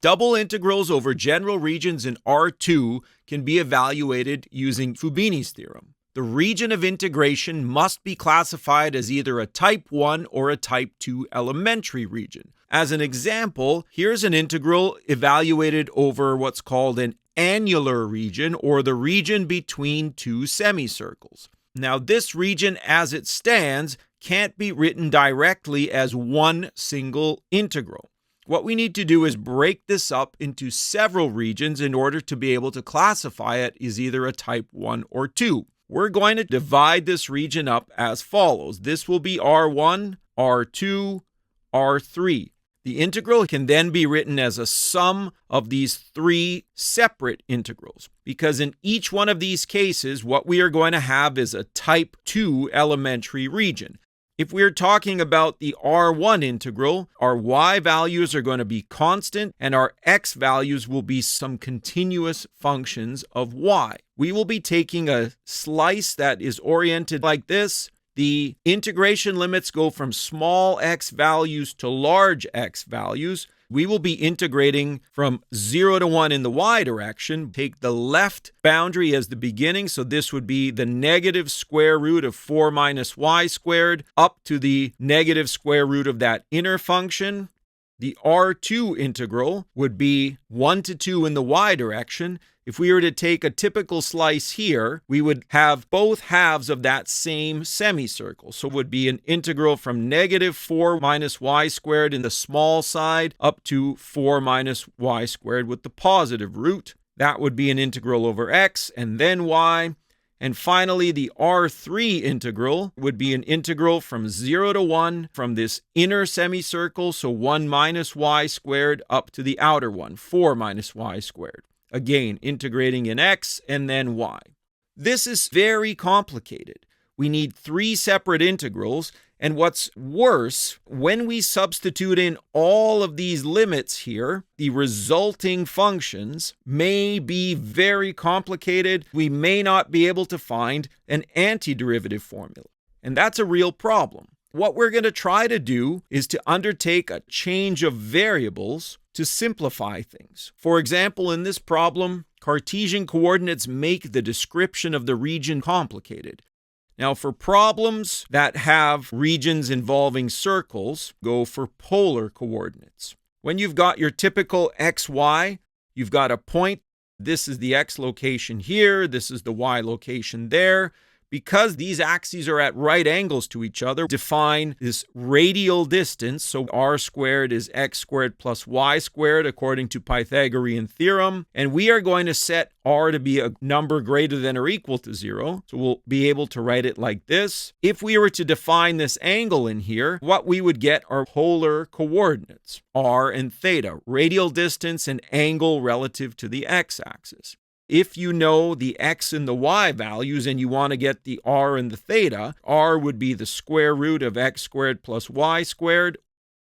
Double integrals over general regions in R2 can be evaluated using Fubini's theorem. The region of integration must be classified as either a type 1 or a type 2 elementary region. As an example, here's an integral evaluated over what's called an annular region, or the region between two semicircles. Now, this region as it stands can't be written directly as one single integral. What we need to do is break this up into several regions in order to be able to classify it as either a type 1 or 2. We're going to divide this region up as follows. This will be R1, R2, R3. The integral can then be written as a sum of these three separate integrals, because in each one of these cases, what we are going to have is a type 2 elementary region. If we're talking about the R1 integral, our y values are going to be constant and our x values will be some continuous functions of y. We will be taking a slice that is oriented like this. The integration limits go from small x values to large x values. We will be integrating from 0 to 1 in the y direction. Take the left boundary as the beginning, so this would be the negative square root of 4 minus y squared up to the negative square root of that inner function. The R2 integral would be 1 to 2 in the y direction. If we were to take a typical slice here, we would have both halves of that same semicircle. So it would be an integral from negative 4 minus y squared in the small side up to 4 minus y squared with the positive root. That would be an integral over x and then y. And finally, the R3 integral would be an integral from 0 to 1 from this inner semicircle, so 1 minus y squared, up to the outer one, 4 minus y squared. Again, integrating in x and then y. This is very complicated. We need three separate integrals, and what's worse, when we substitute in all of these limits here, the resulting functions may be very complicated. We may not be able to find an antiderivative formula, and that's a real problem. What we're going to try to do is to undertake a change of variables to simplify things. For example, in this problem, Cartesian coordinates make the description of the region complicated. Now, for problems that have regions involving circles, go for polar coordinates. When you've got your typical xy, you've got a point. This is the x location here. This is the y location there. Because these axes are at right angles to each other, define this radial distance. So r squared is x squared plus y squared according to Pythagorean theorem. And we are going to set r to be a number greater than or equal to 0. So we'll be able to write it like this. If we were to define this angle in here, what we would get are polar coordinates, r and theta, radial distance and angle relative to the x-axis. If you know the x and the y values and you want to get the r and the theta, r would be the square root of x squared plus y squared,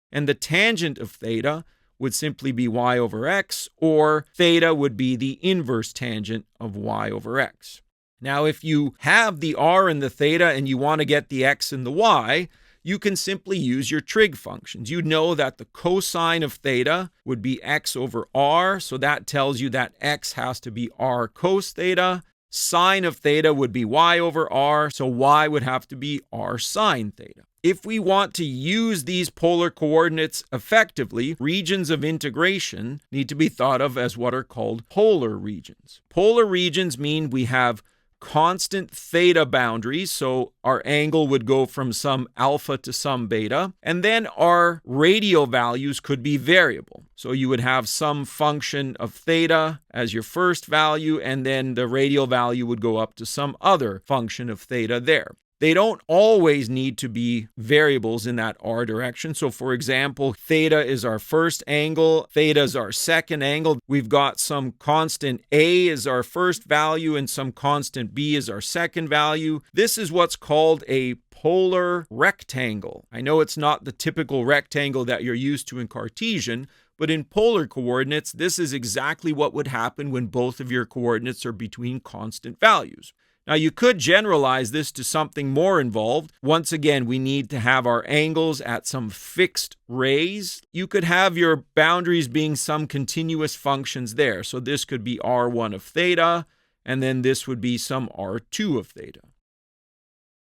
and the tangent of theta would simply be y over x, or theta would be the inverse tangent of y over x. Now, if you have the r and the theta and you want to get the x and the y, you can simply use your trig functions. You know that the cosine of theta would be x over r, so that tells you that x has to be r cos theta. Sine of theta would be y over r, so y would have to be r sine theta. If we want to use these polar coordinates effectively, regions of integration need to be thought of as what are called polar regions. Polar regions mean we have constant theta boundaries, so our angle would go from some alpha to some beta, and then our radial values could be variable. So you would have some function of theta as your first value, and then the radial value would go up to some other function of theta there. They don't always need to be variables in that r direction. So for example, theta is our first angle, theta is our second angle. We've got some constant a is our first value and some constant b is our second value. This is what's called a polar rectangle. I know it's not the typical rectangle that you're used to in Cartesian, but in polar coordinates, this is exactly what would happen when both of your coordinates are between constant values. Now, you could generalize this to something more involved. Once again, we need to have our angles at some fixed rays. You could have your boundaries being some continuous functions there. So this could be r1 of theta, and then this would be some r2 of theta.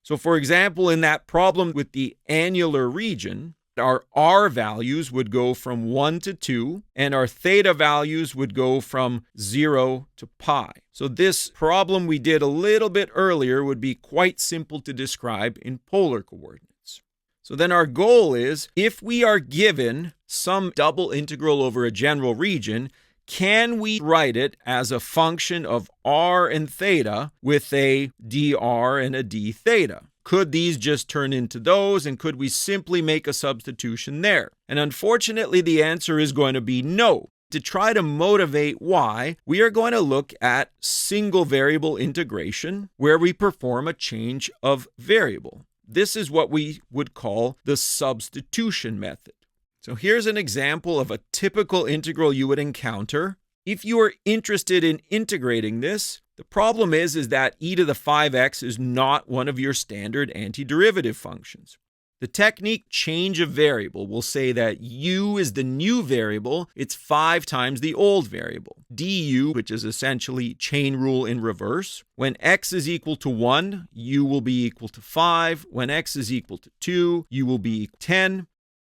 So for example, in that problem with the annular region, our r values would go from 1 to 2, and our theta values would go from 0 to pi. So this problem we did a little bit earlier would be quite simple to describe in polar coordinates. So then our goal is, if we are given some double integral over a general region, can we write it as a function of r and theta with a dr and a d theta? Could these just turn into those, and could we simply make a substitution there? And unfortunately, the answer is going to be no. To try to motivate why, we are going to look at single variable integration, where we perform a change of variable. This is what we would call the substitution method. So here's an example of a typical integral you would encounter. If you are interested in integrating this, the problem is that e to the 5x is not one of your standard antiderivative functions. The technique change of variable will say that u is the new variable, it's 5 times the old variable. du, which is essentially chain rule in reverse. When x is equal to 1, u will be equal to 5. When x is equal to 2, u will be equal to 10.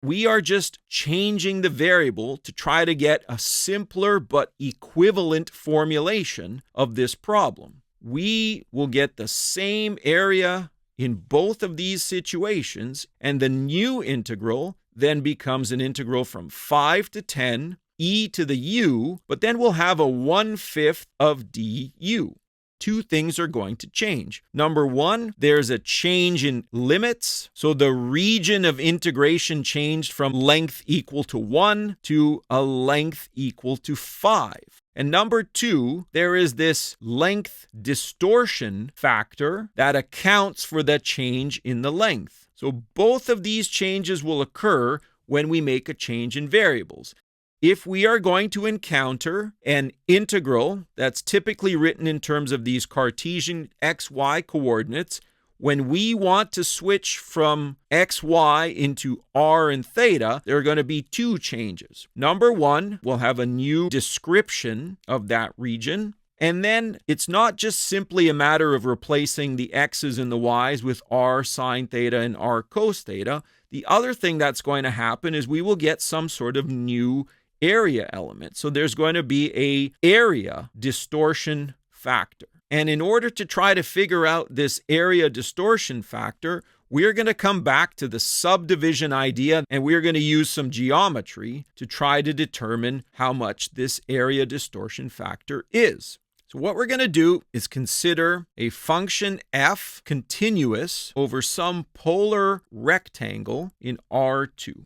We are just changing the variable to try to get a simpler but equivalent formulation of this problem. We will get the same area in both of these situations, and the new integral then becomes an integral from 5 to 10, e to the u, but then we'll have a 1/5 of du. Two things are going to change. Number one, there's a change in limits. So the region of integration changed from length equal to 1 to a length equal to 5. And number two, there is this length distortion factor that accounts for the change in the length. So both of these changes will occur when we make a change in variables. If we are going to encounter an integral that's typically written in terms of these Cartesian xy coordinates, when we want to switch from xy into r and theta, there are going to be two changes. Number one, we'll have a new description of that region. And then it's not just simply a matter of replacing the x's and the y's with r sine theta and r cos theta. The other thing that's going to happen is we will get some sort of new area element. So there's going to be a area distortion factor. And in order to try to figure out this area distortion factor, we're going to come back to the subdivision idea, and we're going to use some geometry to try to determine how much this area distortion factor is. So what we're going to do is consider a function f continuous over some polar rectangle in R2.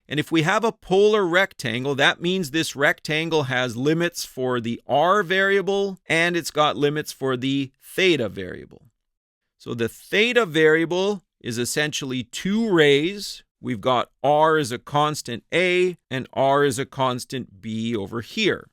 And if we have a polar rectangle, that means this rectangle has limits for the r variable and it's got limits for the theta variable. So the theta variable is essentially two rays. We've got r as a constant a and r as a constant b over here.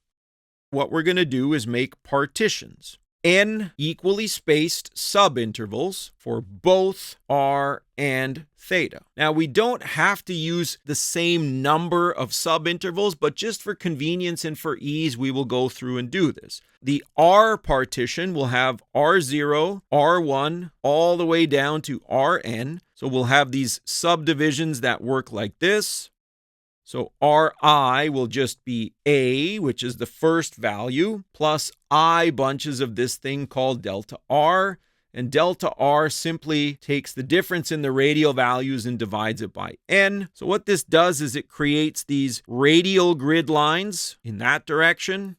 What we're going to do is make partitions. N equally spaced subintervals for both r and theta. Now, we don't have to use the same number of subintervals, but just for convenience and for ease, we will go through and do this. The r partition will have r0, r1, all the way down to rn. So we'll have these subdivisions that work like this. So Ri will just be A, which is the first value, plus I bunches of this thing called delta R. And delta R simply takes the difference in the radial values and divides it by n. So what this does is it creates these radial grid lines in that direction.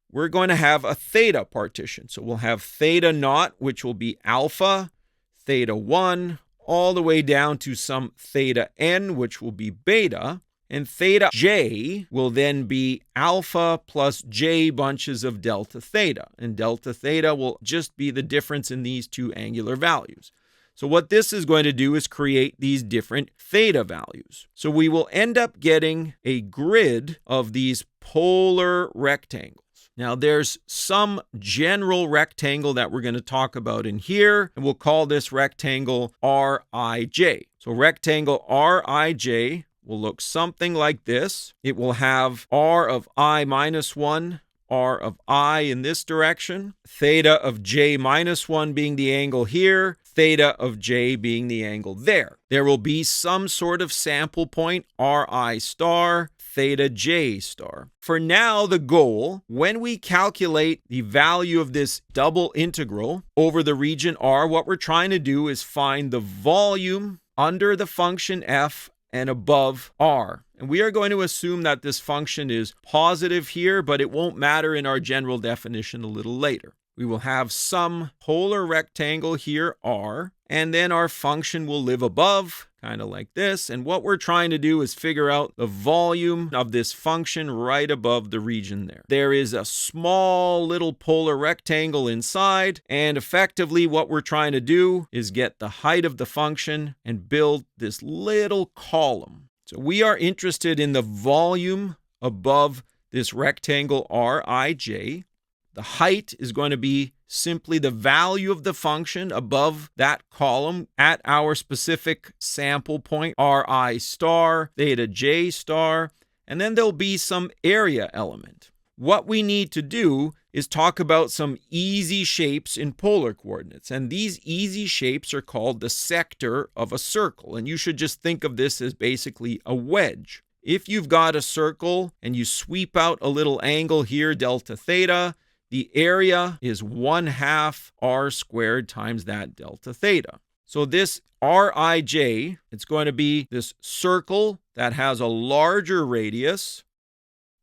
We're going to have a theta partition. So we'll have theta naught, which will be alpha, theta 1, all the way down to some theta n, which will be beta. And theta j will then be alpha plus j bunches of delta theta. And delta theta will just be the difference in these two angular values. So what this is going to do is create these different theta values. So we will end up getting a grid of these polar rectangles. Now there's some general rectangle that we're going to talk about in here, and we'll call this rectangle Rij. So rectangle Rij will look something like this. It will have r of I minus 1, r of I in this direction, theta of j minus 1 being the angle here, theta of j being the angle there. There will be some sort of sample point, Ri star, theta j star. For now, the goal, when we calculate the value of this double integral over the region R, what we're trying to do is find the volume under the function f and above r. And we are going to assume that this function is positive here, but it won't matter in our general definition a little later. We will have some polar rectangle here, r, and then our function will live above, kind of like this. And what we're trying to do is figure out the volume of this function right above the region there. There is a small little polar rectangle inside, and effectively what we're trying to do is get the height of the function and build this little column. So we are interested in the volume above this rectangle Rij. The height is going to be simply the value of the function above that column at our specific sample point, Ri star, theta j star, and then there'll be some area element. What we need to do is talk about some easy shapes in polar coordinates, and these easy shapes are called the sector of a circle, and you should just think of this as basically a wedge. If you've got a circle and you sweep out a little angle here, delta theta, the area is 1/2 r squared times that delta theta. So this Rij, it's going to be this circle that has a larger radius,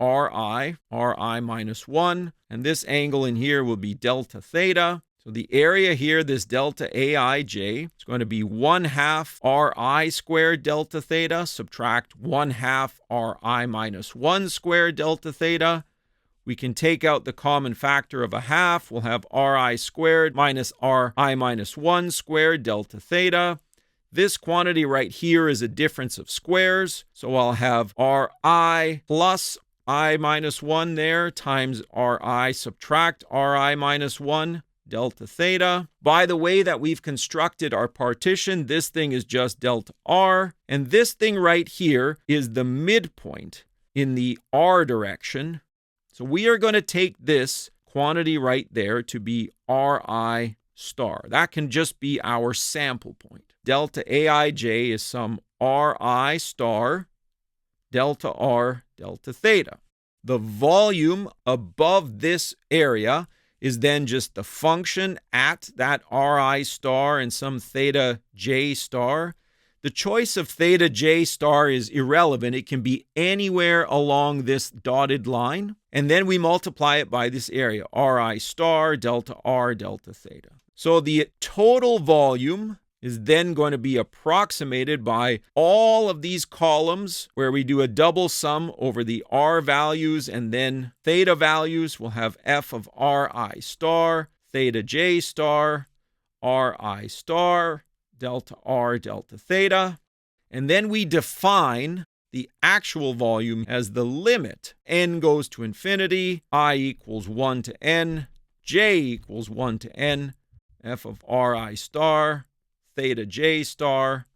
Ri minus 1, and this angle in here will be delta theta. So the area here, this delta Aij, is going to be 1/2 Ri squared delta theta, subtract 1/2 Ri minus 1 squared delta theta. We can take out the common factor of a half. We'll have Ri squared minus Ri minus 1 squared delta theta. This quantity right here is a difference of squares. So I'll have Ri plus I minus 1 there times Ri subtract Ri minus 1 delta theta. By the way that we've constructed our partition, this thing is just delta r. And this thing right here is the midpoint in the r direction. So we are going to take this quantity right there to be Ri star. That can just be our sample point. Delta Aij is some Ri star, delta r, delta theta. The volume above this area is then just the function at that Ri star and some theta j star. The choice of theta j star is irrelevant. It can be anywhere along this dotted line. And then we multiply it by this area, Ri star, delta r, delta theta. So the total volume is then going to be approximated by all of these columns where we do a double sum over the r values and then theta values. We'll have f of Ri star, theta j star, Ri star, delta r, delta theta. And then we define the actual volume as the limit. N goes to infinity, I equals 1 to n, j equals 1 to n, f of Ri star, theta j star,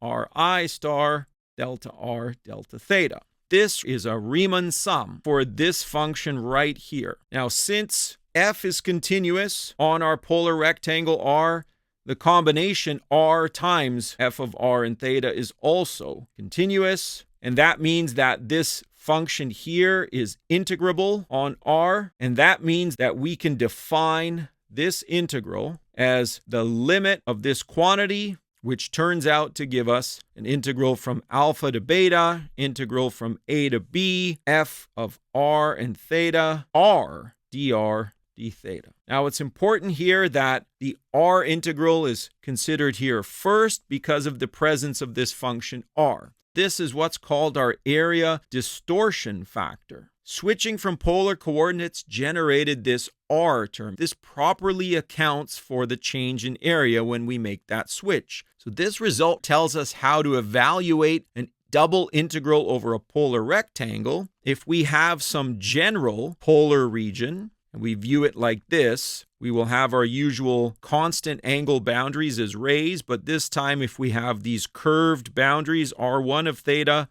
Ri star, delta r, delta theta. This is a Riemann sum for this function right here. Now, since f is continuous on our polar rectangle r, the combination r times f of r and theta is also continuous. And that means that this function here is integrable on r. And that means that we can define this integral as the limit of this quantity, which turns out to give us an integral from alpha to beta, integral from a to b, f of r and theta, r dr d theta. Now it's important here that the r integral is considered here first because of the presence of this function r. This is what's called our area distortion factor. Switching from polar coordinates generated this r term. This properly accounts for the change in area when we make that switch. So this result tells us how to evaluate an double integral over a polar rectangle, if we have some general polar region, and we view it like this, we will have our usual constant angle boundaries as rays, but this time if we have these curved boundaries, r1 of theta,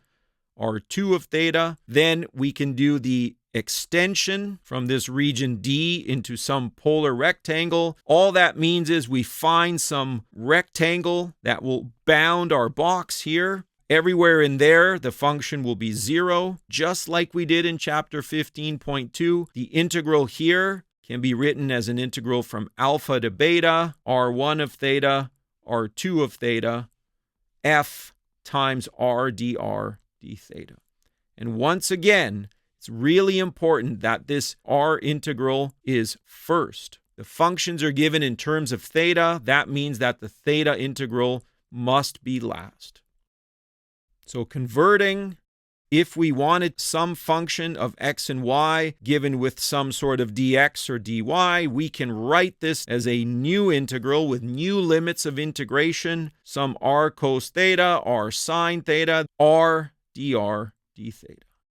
r2 of theta, then we can do the extension from this region D into some polar rectangle. All that means is we find some rectangle that will bound our box here. Everywhere in there, the function will be 0, just like we did in chapter 15.2. The integral here can be written as an integral from alpha to beta, r1 of theta, r2 of theta, f times r dr d theta. And once again, it's really important that this r integral is first. The functions are given in terms of theta. That means that the theta integral must be last. So converting, if we wanted some function of x and y given with some sort of dx or dy, we can write this as a new integral with new limits of integration, some r cos theta, r sine theta, r dr d theta.